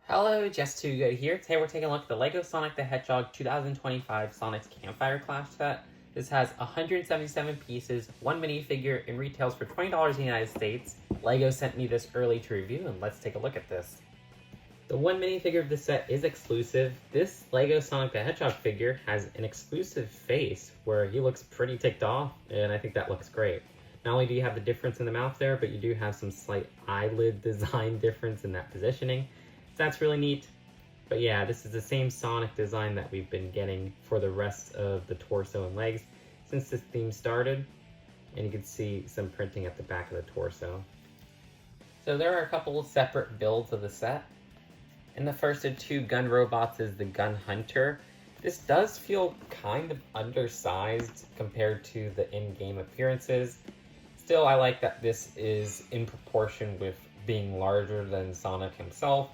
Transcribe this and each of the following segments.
Hello, Just Too Good here. Today we're taking a look at the LEGO Sonic the Hedgehog 2025 Sonic's Campfire Clash set. This has 177 pieces, one minifigure, and retails for $20 in the United States. LEGO sent me this early to review, and let's take a look at this. The one minifigure of the set is exclusive. This LEGO Sonic the Hedgehog figure has an exclusive face where he looks pretty ticked off, and I think that looks great. Not only do you have the difference in the mouth there, but you do have some slight eyelid design difference in that positioning. So that's really neat. But yeah, this is the same Sonic design that we've been getting for the rest of the torso and legs since this theme started. And you can see some printing at the back of the torso. So there are a couple of separate builds of the set. And the first of two gun robots is the Gun Hunter. This does feel kind of undersized compared to the in-game appearances. Still, I like that this is in proportion with being larger than Sonic himself.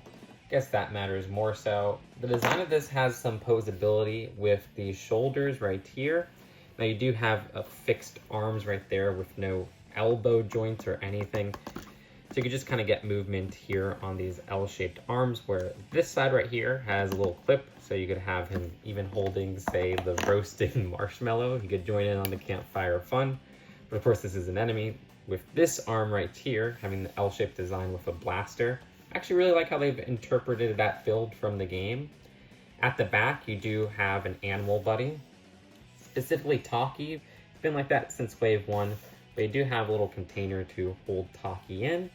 Guess that matters more so. The design of this has some posability with the shoulders right here. Now you do have a fixed arms right there with no elbow joints or anything. So you can just kind of get movement here on these L-shaped arms, where this side right here has a little clip, so you could have him even holding, say, the roasted marshmallow. He could join in on the campfire fun. But of course this is an enemy. With this arm right here, having the L-shaped design with a blaster, I actually really like how they've interpreted that build from the game. At the back, you do have an animal buddy, specifically Taki. It's been like that since Wave 1, but you do have a little container to hold Taki in.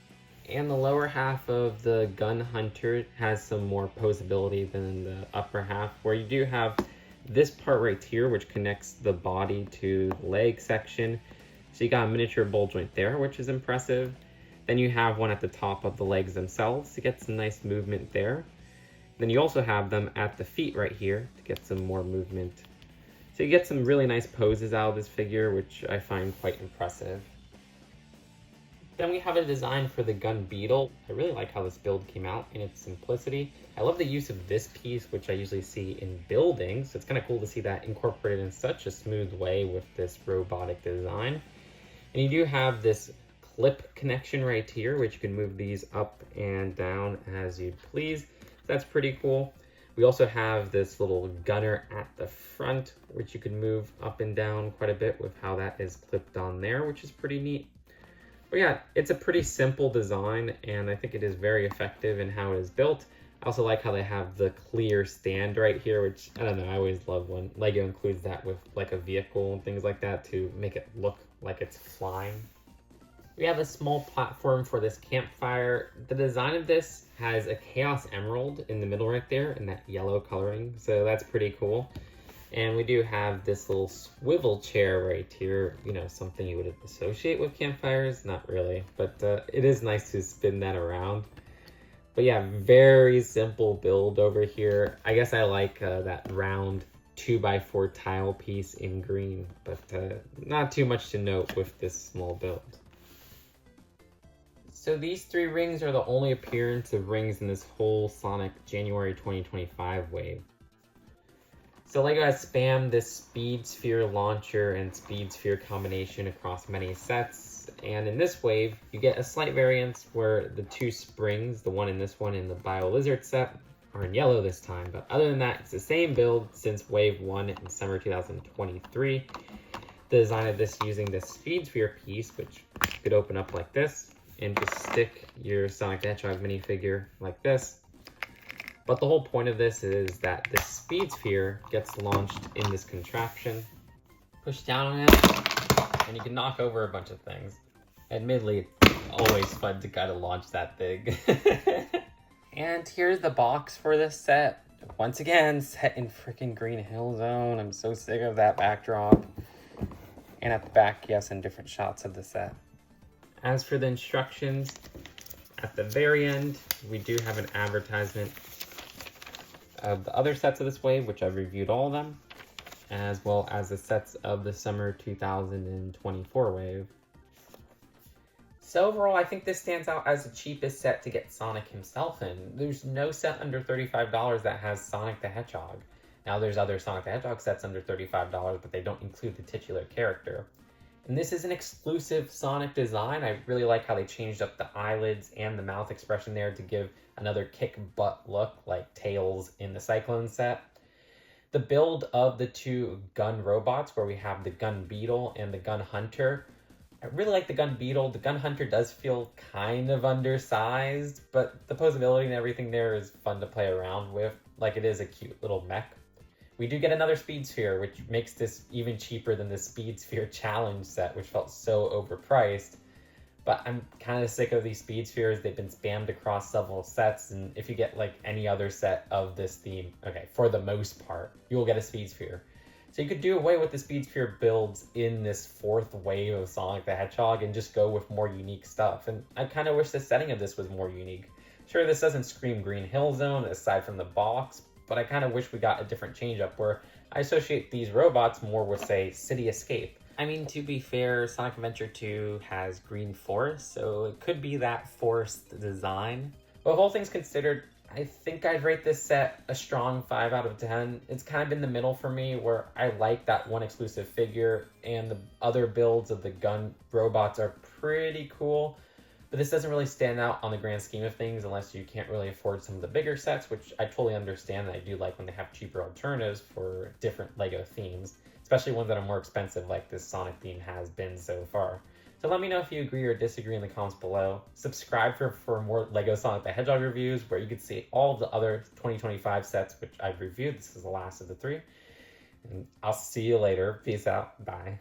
And the lower half of the Gun Hunter has some more posability than the upper half, where you do have this part right here, which connects the body to the leg section. So you got a miniature ball joint there, which is impressive. Then you have one at the top of the legs themselves to get some nice movement there. Then you also have them at the feet right here to get some more movement. So you get some really nice poses out of this figure, which I find quite impressive. Then we have a design for the Gun Beetle. I really like how this build came out in its simplicity. I love the use of this piece, which I usually see in buildings. So it's kind of cool to see that incorporated in such a smooth way with this robotic design. And you do have this clip connection right here, which you can move these up and down as you please. That's pretty cool. We also have this little gunner at the front, which you can move up and down quite a bit with how that is clipped on there, which is pretty neat. But yeah, it's a pretty simple design, and I think it is very effective in how it is built. I also like how they have the clear stand right here, which, I don't know, I always love when LEGO includes that with like a vehicle and things like that to make it look like it's flying. We have a small platform for this campfire. The design of this has a Chaos Emerald in the middle right there in that yellow coloring, so that's pretty cool. And we do have this little swivel chair right here, you know, something you would associate with campfires, not really, but it is nice to spin that around. But yeah, very simple build over here. I guess I like that round 2x4 tile piece in green, but not too much to note with this small build. So these three rings are the only appearance of rings in this whole Sonic January 2025 wave. So LEGO has spammed this Speed Sphere launcher and Speed Sphere combination across many sets, and in this wave, you get a slight variance where the two springs, the one in this one in the Bio Lizard set, are in yellow this time, but other than that, it's the same build since Wave 1 in summer 2023. The design of this using this Speed Sphere piece, which you could open up like this, and just stick your Sonic the Hedgehog minifigure like this. But the whole point of this is that this Speed Sphere gets launched in this contraption. Push down on it, and you can knock over a bunch of things. Admittedly, it's always fun to kind of launch that thing. And here's the box for this set. Once again, set in freaking Green Hill Zone. I'm so sick of that backdrop. And at the back, yes, in different shots of the set. As for the instructions, at the very end, we do have an advertisement of the other sets of this wave, which I've reviewed all of them, as well as the sets of the summer 2024 wave. So overall, I think this stands out as the cheapest set to get Sonic himself in. There's no set under $35 that has Sonic the Hedgehog. Now there's other Sonic the Hedgehog sets under $35, but they don't include the titular character. And this is an exclusive Sonic design. I really like how they changed up the eyelids and the mouth expression there to give another kick butt look like Tails in the Cyclone set. The build of the two gun robots, where we have the Gun Beetle and the Gun Hunter. I really like the Gun Beetle. The Gun Hunter does feel kind of undersized, but the posability and everything there is fun to play around with, like it is a cute little mech. We do get another Speed Sphere, which makes this even cheaper than the Speed Sphere Challenge set, which felt so overpriced. But I'm kind of sick of these Speed Spheres. They've been spammed across several sets, and if you get like any other set of this theme, okay, for the most part, you will get a Speed Sphere. So you could do away with the Speed Sphere builds in this fourth wave of Sonic the Hedgehog and just go with more unique stuff. And I kind of wish the setting of this was more unique. Sure, this doesn't scream Green Hill Zone aside from the box, but I kind of wish we got a different change up where I associate these robots more with, say, City Escape. I mean, to be fair, Sonic Adventure 2 has Green Forest, so it could be that forced design. But all things considered, I think I'd rate this set a strong 5 out of 10. It's kind of in the middle for me, where I like that one exclusive figure, and the other builds of the gun robots are pretty cool. But this doesn't really stand out on the grand scheme of things unless you can't really afford some of the bigger sets, which I totally understand. I do like when they have cheaper alternatives for different LEGO themes, especially ones that are more expensive like this Sonic theme has been so far. So let me know if you agree or disagree in the comments below. Subscribe for more LEGO Sonic the Hedgehog reviews, where you can see all of the other 2025 sets which I've reviewed. This is the last of the 3. And I'll see you later. Peace out. Bye.